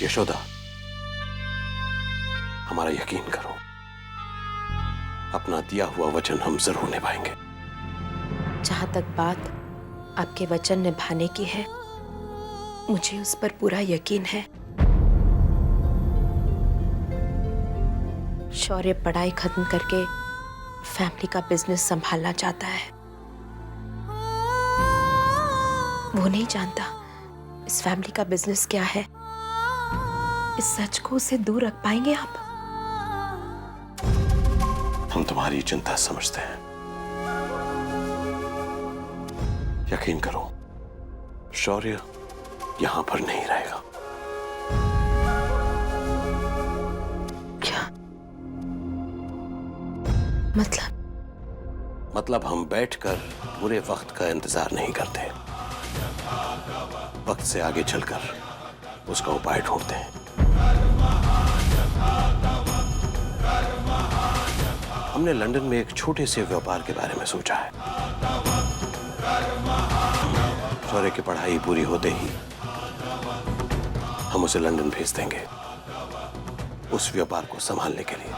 यशोदा, हमारा यकीन करो, अपना दिया हुआ वचन हम जरूर निभाएंगे। जहां तक बात आपके वचन निभाने की है, मुझे उस पर पूरा यकीन है। शौर्य पढ़ाई खत्म करके फैमिली का बिजनेस संभालना चाहता है। वो नहीं जानता इस फैमिली का बिजनेस क्या है। इस सच को उससे दूर रख पाएंगे आप? हम तुम्हारी चिंता समझते हैं। यकीन करो, शौर्य यहां पर नहीं रहेगा। क्या मतलब हम बैठकर बुरे वक्त का इंतजार नहीं करते, वक्त से आगे चलकर उसका उपाय ढूंढते हैं। हमने लंदन में एक छोटे से व्यापार के बारे में सोचा है। शौर्य की पढ़ाई पूरी होते ही हम उसे लंदन भेज देंगे उस व्यापार को संभालने के लिए।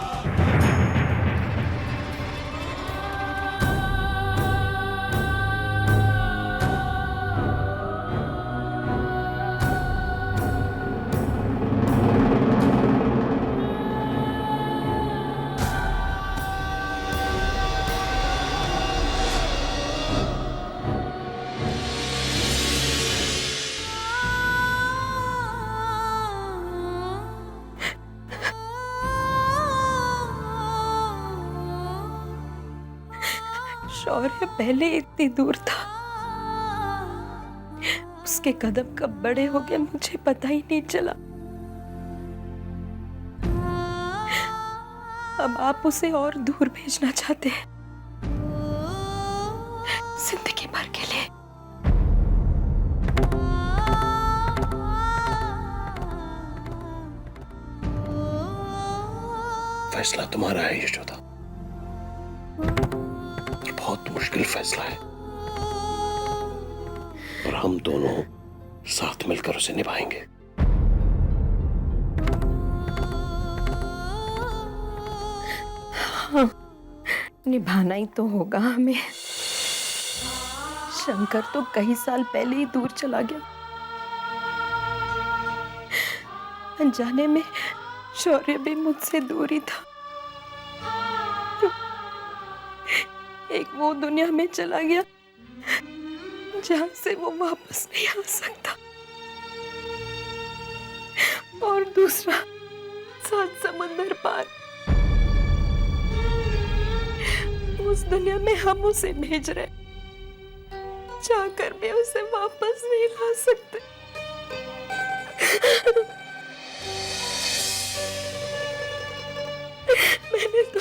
शौर्य पहले इतनी दूर था, उसके कदम कब बड़े हो गए मुझे पता ही नहीं चला। अब आप उसे और दूर भेजना चाहते हैं, जिंदगी भर के लिए। फैसला तुम्हारा है यशोदा, बहुत मुश्किल फैसला है, और हम दोनों साथ मिलकर उसे निभाएंगे। हाँ, निभाना ही तो होगा हमें। शंकर तो कई साल पहले ही दूर चला गया। अनजाने में शौर्य भी मुझसे दूर ही था। एक वो दुनिया में चला गया जहां से वो वापस नहीं आ सकता, और दूसरा 7 समंदर पार। उस दुनिया में हम उसे भेज रहे, जाकर भी उसे वापस नहीं ला सकते। मैंने तो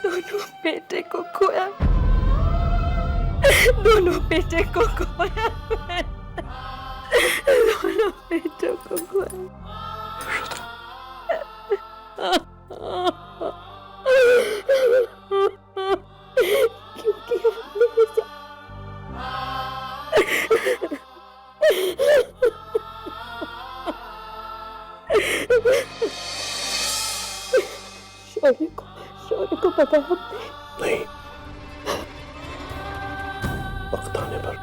दोनों बेटे को खोया, दोनों बेटे को खोया, दोनों बेटों को खोया। क्योंकि आपने मुझे शौर्य को पता है? नहीं, वक्त आने पर।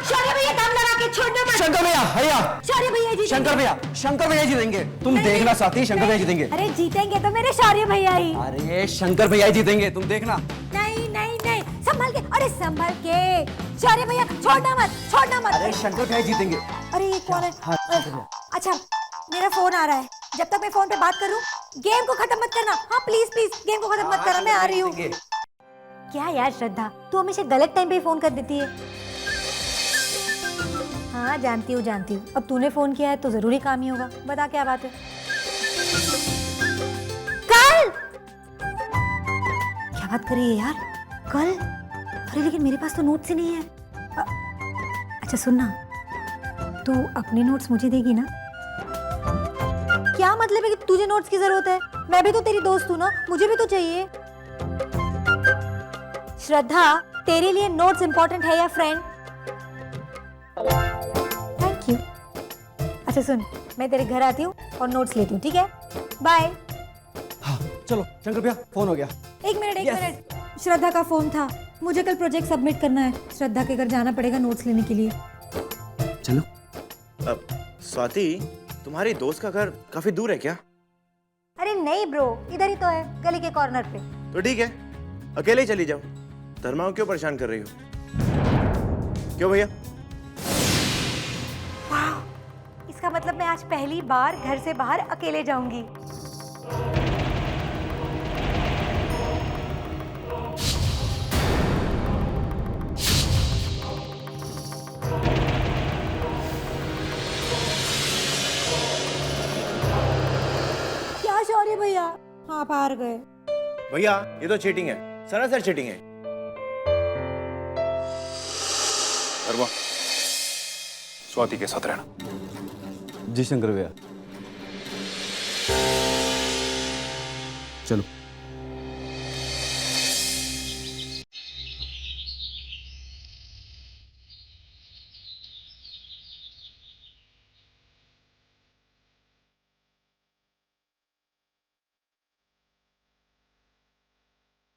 शौर्य भैया दाम लगा के छोड़ना मत। शंकर भैया, भैया शंकर भैया जीतेंगे। तुम देखना साथी, शंकर भैया जीतेंगे। अरे जीतेंगे तो मेरे शौर्य भैया ही। अरे शंकर भैया जीतेंगे, तुम देखना। नहीं नहीं नहीं, संभल के, अरे संभल के। शौर्य भैया छोड़ना मत। अरे शंकर भैया जीतेंगे। अरे ये कौन है? अच्छा, मेरा फोन आ रहा है, जब तक मैं फोन पे बात करूं गेम को खत्म मत करना। हाँ प्लीज गेम को खत्म मत करना, मैं आ रही हूँ। क्या यार श्रद्धा, तू हमेशा गलत टाइम पे फोन कर देती है। हाँ जानती हूँ। अब तूने फोन किया है तो जरूरी काम ही होगा। बता क्या बात है? कल क्या बात कर रही है यार? कल? अरे लेकिन मेरे पास तो नोट्स ही नहीं है। अच्छा सुनना, तू अपने नोट्स मुझे देगी ना? क्या मतलब है कि तुझे नोट्स की जरूरत है? मैं भी तो तेरी दोस्त हूँ ना, मुझे भी तो चाहिए। श्रद्धा, तेरे लिए नोट्स इंपॉर्टेंट है या फ्रेंड? Thank you. अच्छा सुन, मैं तेरे घर आती हूँ और नोट्स लेती हूँ, ठीक है? बाय। हाँ चलो शंकर भैया, फोन हो गया। एक मिनट। श्रद्धा का फोन था, मुझे कल प्रोजेक्ट सबमिट करना है। श्रद्धा के घर जाना पड़ेगा नोट्स लेने के लिए। चलो। अब स्वाति, तुम्हारी दोस्त का घर काफी दूर है क्या? अरे नहीं ब्रो, इधर ही तो है, गली के कॉर्नर पे। तो ठीक है, अकेले ही चली जाओ। धर्मा को क्यों परेशान कर रही हो? क्यों भैया? वाह, इसका मतलब मैं आज पहली बार घर से बाहर अकेले जाऊंगी। क्या शौर्य भैया, हाँ बाहर गए। भैया ये तो चीटिंग है, सरासर चीटिंग है। धर्मा, स्वाति के साथ रहना। जी शंकर भैया। चलो।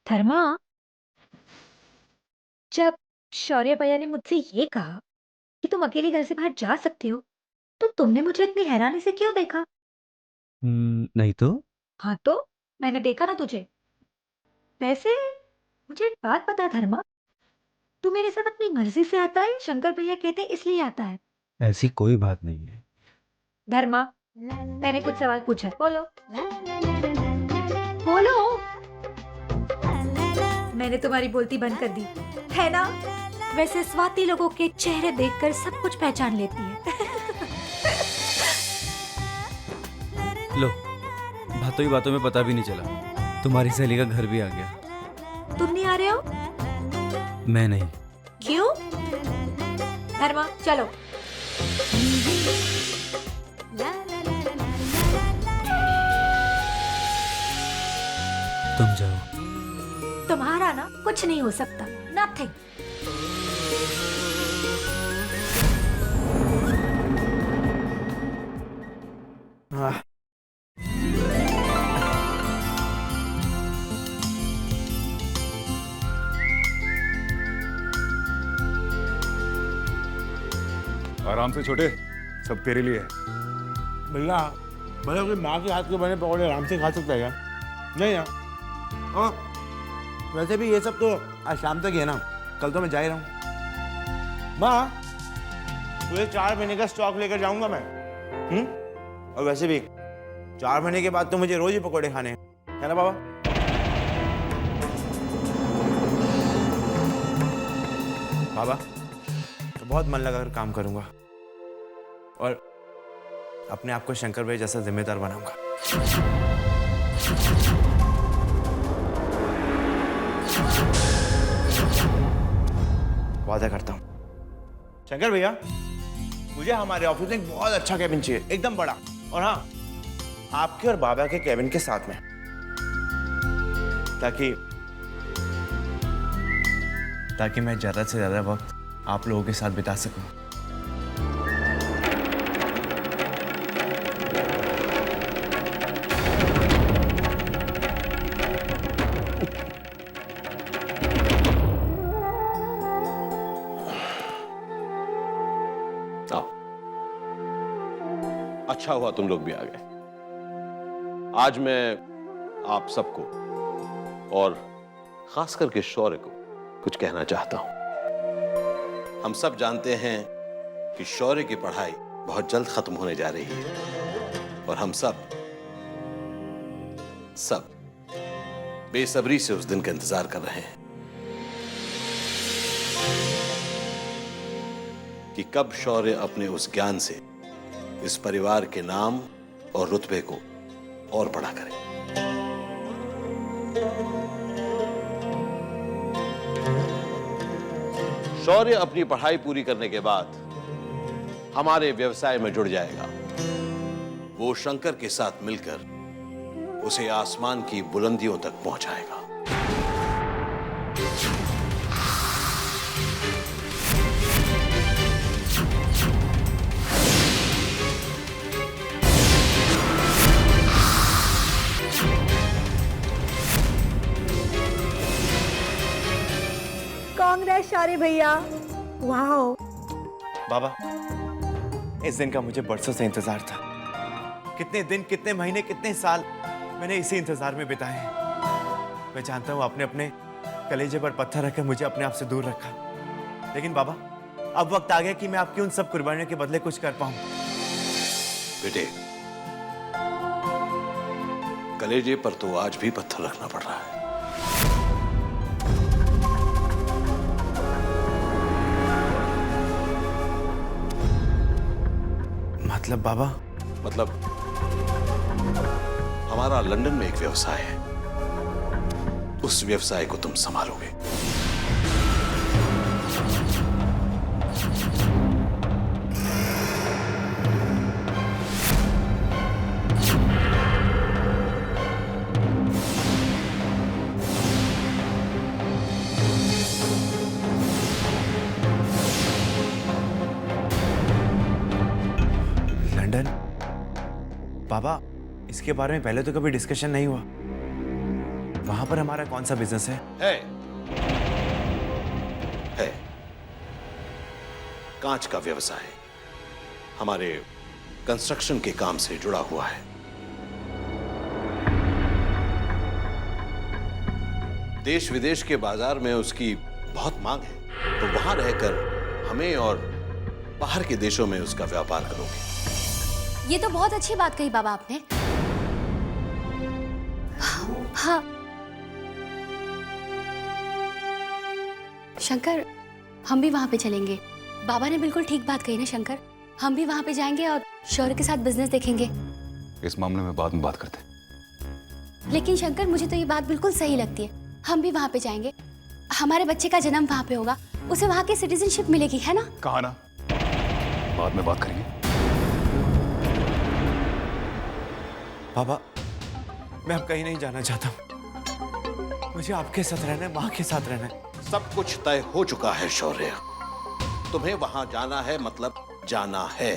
धर्मा, जब शौर्य भैया ने मुझसे ये कहा कि तुम अकेली घर से बाहर जा सकती हो, तो तुमने मुझे इतनी हैरानी से क्यों देखा? नहीं तो। हाँ तो मैंने देखा ना तुझे। वैसे मुझे एक बात बता धर्मा, तू मेरे साथ अपनी मर्जी से आता है या शंकर भैया कहते हैं इसलिए आता है? ऐसी कोई बात नहीं है। धर्मा, मैंने कुछ सवाल पूछा है, बोलो बोलो। मैंने तुम्हारी बोलती बंद कर दी है ना? वैसे स्वाति लोगों के चेहरे देखकर सब कुछ पहचान लेती है। लो, बातों ही बातों में पता भी नहीं चला, तुम्हारी सहेली का घर भी आ गया। तुम नहीं आ रहे हो? मैं नहीं। क्यों? धर्मा चलो। तुम जाओ। तुम्हारा ना कुछ नहीं हो सकता, नथिंग। आराम से छोटे, सब तेरे लिए है। भैया, मतलब कि माँ के हाथ के बने पकौड़े आराम से खा सकता है क्या? नहीं यार। और वैसे भी ये सब तो आज शाम तक ही है ना, कल तो मैं जा ही रहा हूँ। माँ, तुझे 4 महीने का स्टॉक लेकर जाऊंगा मैं। और वैसे भी 4 महीने के बाद तो मुझे रोज ही पकौड़े खाने हैं, है ना बाबा? बाबा, तो बहुत मन लगाकर काम करूंगा और अपने आप को शंकर भाई जैसा जिम्मेदार बनाऊंगा। वादा करता हूं। शंकर भैया, मुझे हमारे ऑफिस में एक बहुत अच्छा केबिन चाहिए, एकदम बड़ा। और हाँ, आपके और बाबा के केबिन के साथ में, ताकि मैं ज्यादा से ज्यादा वक्त आप लोगों के साथ बिता सकूं। अच्छा हुआ तुम लोग भी आ गए। आज मैं आप सबको और खास करके शौर्य को कुछ कहना चाहता हूं। हम सब जानते हैं कि शौर्य की पढ़ाई बहुत जल्द खत्म होने जा रही है और हम सब बेसब्री से उस दिन का इंतजार कर रहे हैं कि कब शौर्य अपने उस ज्ञान से इस परिवार के नाम और रुतबे को और बड़ा करे। शौर्य अपनी पढ़ाई पूरी करने के बाद हमारे व्यवसाय में जुड़ जाएगा। वो शंकर के साथ मिलकर उसे आसमान की बुलंदियों तक पहुंचाएगा। कांग्रेस शौर्य भैया। वाओ। बाबा, इस दिन का मुझे बरसों से इंतजार था। कितने दिन, कितने महीने, कितने साल मैंने इसी इंतजार में बिताए हैं। मैं जानता हूँ आपने अपने कलेजे पर पत्थर रखकर मुझे अपने आप से दूर रखा, लेकिन बाबा अब वक्त आ गया कि मैं आपकी उन सब कुर्बानियों के बदले कुछ कर पाऊं। बेटे, कलेजे पर तो आज भी पत्थर रखना पड़ रहा है। मतलब बाबा? मतलब हमारा लंदन में एक व्यवसाय है, उस व्यवसाय को तुम संभालोगे। लंदन? बाबा, इसके बारे में पहले तो कभी डिस्कशन नहीं हुआ। वहां पर हमारा कौन सा बिजनेस है? है कांच का व्यवसाय, हमारे कंस्ट्रक्शन के काम से जुड़ा हुआ है। देश विदेश के बाजार में उसकी बहुत मांग है, तो वहां रहकर हमें और बाहर के देशों में उसका व्यापार करोगे। ये तो बहुत अच्छी बात कही बाबा आपने। हाँ शंकर, हम भी वहां पे चलेंगे। बाबा ने बिल्कुल ठीक बात कही ना शंकर, हम भी वहां पे जाएंगे और शौर्य के साथ बिजनेस देखेंगे। इस मामले में बाद में बात करते हैं। लेकिन शंकर, मुझे तो ये बात बिल्कुल सही लगती है। हम भी वहां पे जाएंगे, हमारे बच्चे का जन्म वहां पे होगा, उसे वहां की सिटीजनशिप मिलेगी, है ना? कहा ना, बाद में बात करेंगे। बाबा, मैं अब कहीं नहीं जाना चाहता हूं। मुझे आपके साथ रहना है, माँ के साथ रहना है। सब कुछ तय हो चुका है शौर्य, तुम्हें वहां जाना है मतलब जाना है।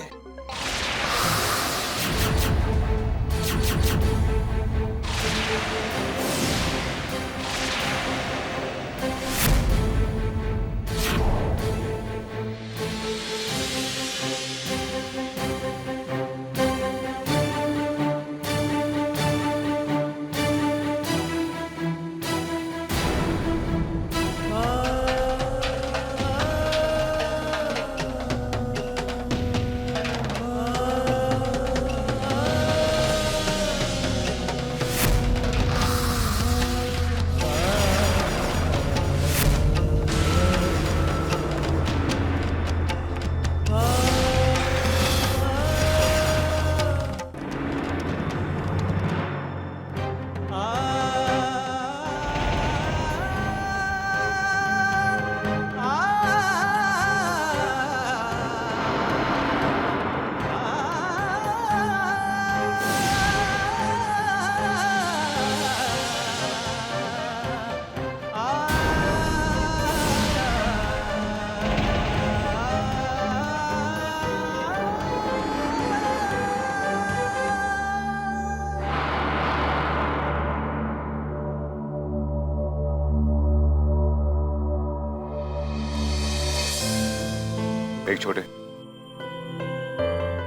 देख छोटे,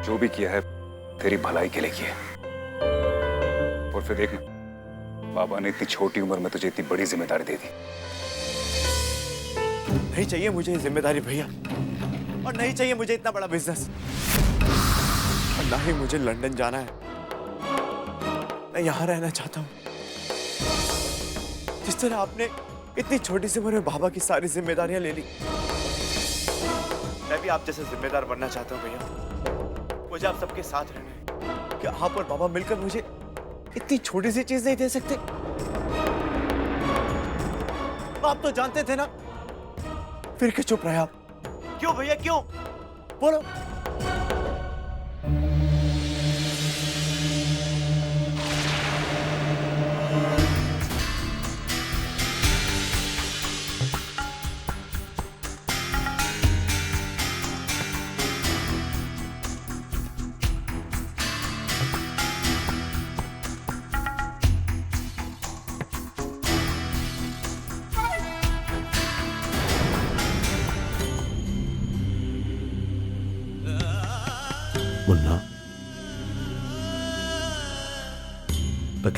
जो भी किया है तेरी भलाई के लिए किया है। और फिर देखना, बाबा ने इतनी छोटी उम्र में तुझे इतनी बड़ी जिम्मेदारी दे दी। नहीं चाहिए मुझे ये जिम्मेदारी भैया, और नहीं चाहिए मुझे इतना बड़ा बिजनेस, और ना ही मुझे लंदन जाना है। मैं यहां रहना चाहता हूं। जिस तरह आपने इतनी छोटी सी उम्र में बाबा की सारी जिम्मेदारियां ले ली, मैं भी आप जैसे जिम्मेदार बनना चाहता हूं भैया। मुझे आप सबके साथ रहना है। क्या आप और बाबा मिलकर मुझे इतनी छोटी सी चीज नहीं दे सकते? आप तो जानते थे ना, फिर क्यों चुप रहे आप? क्यों भैया, क्यों? बोलो।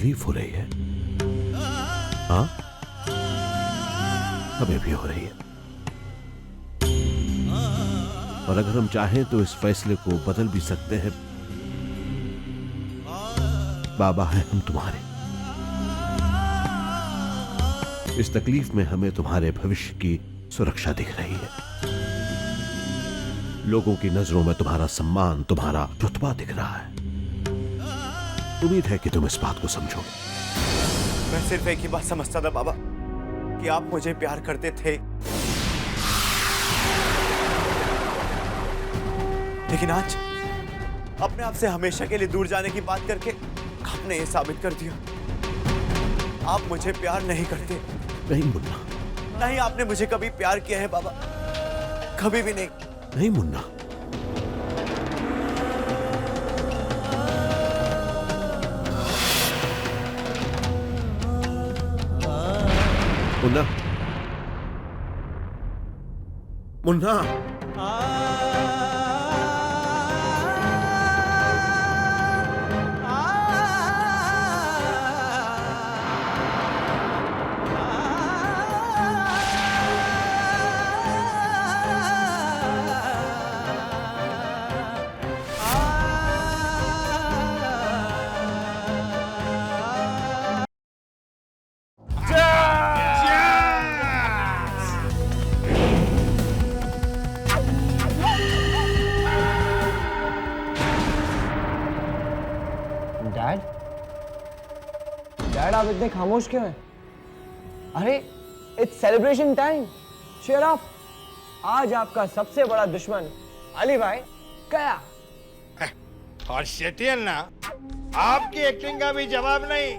तकलीफ हो रही है? हाँ, हमें भी हो रही है। और अगर हम चाहें तो इस फैसले को बदल भी सकते हैं। बाबा हैं हम तुम्हारे। इस तकलीफ में हमें तुम्हारे भविष्य की सुरक्षा दिख रही है। लोगों की नजरों में तुम्हारा सम्मान, तुम्हारा रुतबा दिख रहा है। उम्मीद है कि तुम इस बात को समझोगे। मैं सिर्फ एक ही बात समझता था बाबा, कि आप मुझे प्यार करते थे, लेकिन आज अपने आप से हमेशा के लिए दूर जाने की बात करके आपने ये साबित कर दिया, आप मुझे प्यार नहीं करते। नहीं मुन्ना, नहीं, आपने मुझे कभी प्यार किया है बाबा, कभी भी नहीं। नहीं मुन्ना, मुन्ना, मुन्ना, डैड, डैड आप इतने खामोश क्यों हैं? अरे it's celebration time, cheer up। आज आपका सबसे बड़ा दुश्मन अली भाई गया। और शेटियल ना, आपकी एक्टिंग का भी जवाब नहीं।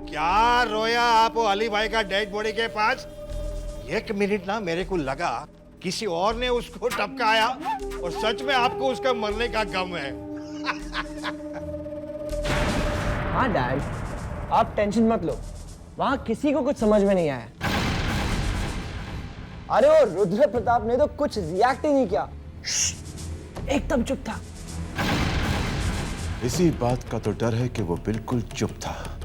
क्या रोया आप वो अली भाई का डेड बॉडी के पास? एक मिनट ना मेरे को लगा किसी और ने उसको टपकाया, और सच में आपको उसका मरने का गम है। हाँ डैड, आप टेंशन मत लो, वहां किसी को कुछ समझ में नहीं आया। अरे वो रुद्र प्रताप ने तो कुछ रिएक्ट ही नहीं किया, एकदम चुप था। इसी बात का तो डर है कि वो बिल्कुल चुप था।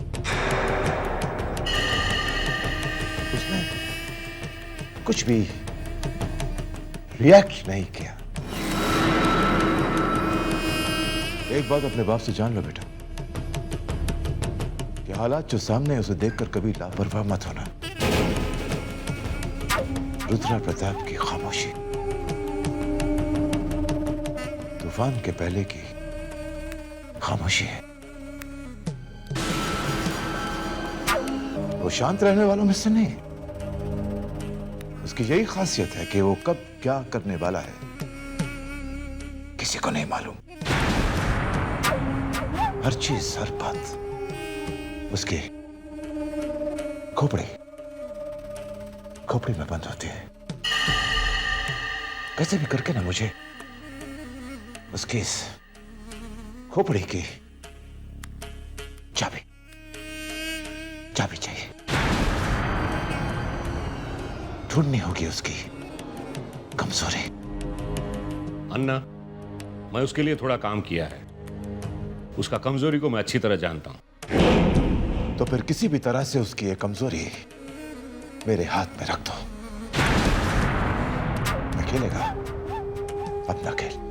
उसने कुछ भी रिएक्ट नहीं किया। एक बात अपने बाप से जान लो बेटा, कि हालात जो सामने है उसे देखकर कभी लापरवाह मत होना। रुद्र प्रताप की खामोशी तूफान के पहले की खामोशी है। वो शांत रहने वालों में से नहीं, उसकी यही खासियत है कि वो कब क्या करने वाला है किसी को नहीं मालूम। हर चीज, हर बात उसकी खोपड़ी में बंद होती है। कैसे भी करके ना मुझे उसकी इस खोपड़ी की चाबी चाहिए। ढूंढनी होगी उसकी कमजोरी। अन्ना, मैं उसके लिए थोड़ा काम किया है, उसका कमजोरी को मैं अच्छी तरह जानता हूं। तो फिर किसी भी तरह से उसकी ये कमजोरी मेरे हाथ में रख दो। मैं खेलेगा अपना खेल।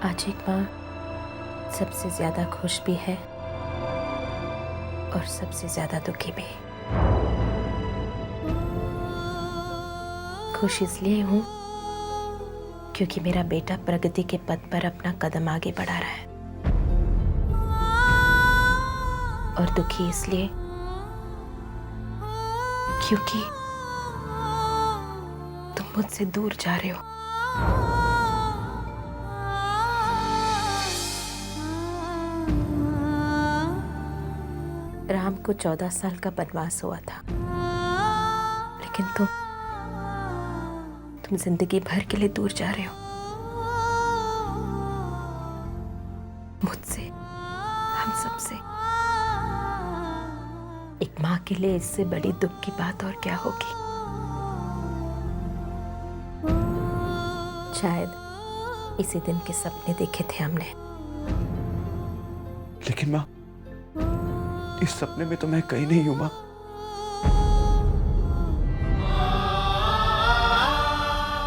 आज एक माँ सबसे ज्यादा खुश भी है और सबसे ज्यादा दुखी भी। खुश इसलिए हूँ क्योंकि मेरा बेटा प्रगति के पथ पर अपना कदम आगे बढ़ा रहा है, और दुखी इसलिए क्योंकि तुम मुझसे दूर जा रहे हो। राम को 14 साल का वनवास हुआ था, लेकिन तुम जिंदगी भर के लिए दूर जा रहे हो मुझसे, हम सबसे। एक माँ के लिए इससे बड़ी दुख की बात और क्या होगी। शायद इसी दिन के सपने देखे थे हमने। लेकिन माँ, इस सपने में तो मैं कहीं नहीं हूं माँ।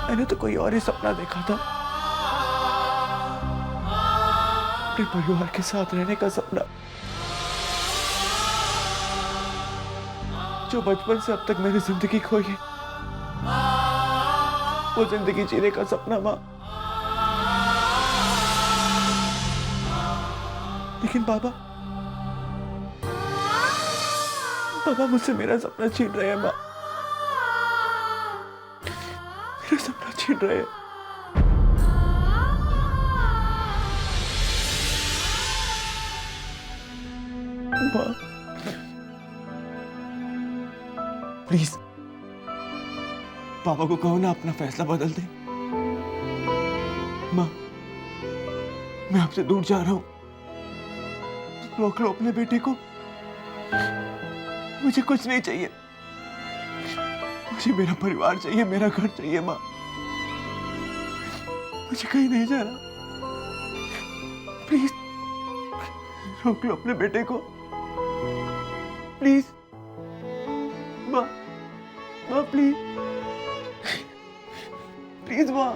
मैंने तो कोई और ही सपना देखा था, अपने परिवार के साथ रहने का सपना, जो बचपन से अब तक मेरी जिंदगी खोई है, वो जिंदगी जीने का सपना माँ। लेकिन बाबा मुझसे मेरा सपना छीन रहे हैं माँ, मेरा सपना छीन रहे हैं। माँ प्लीज पापा को कहो ना अपना फैसला बदल दे। माँ मैं आपसे दूर जा रहा हूं, रोक लो अपने बेटे को। मुझे कुछ नहीं चाहिए, मुझे मेरा परिवार चाहिए, मेरा घर चाहिए माँ। मुझे कहीं नहीं जाना, प्लीज रोक लो अपने बेटे को, प्लीज माँ, माँ प्लीज, प्लीज माँ।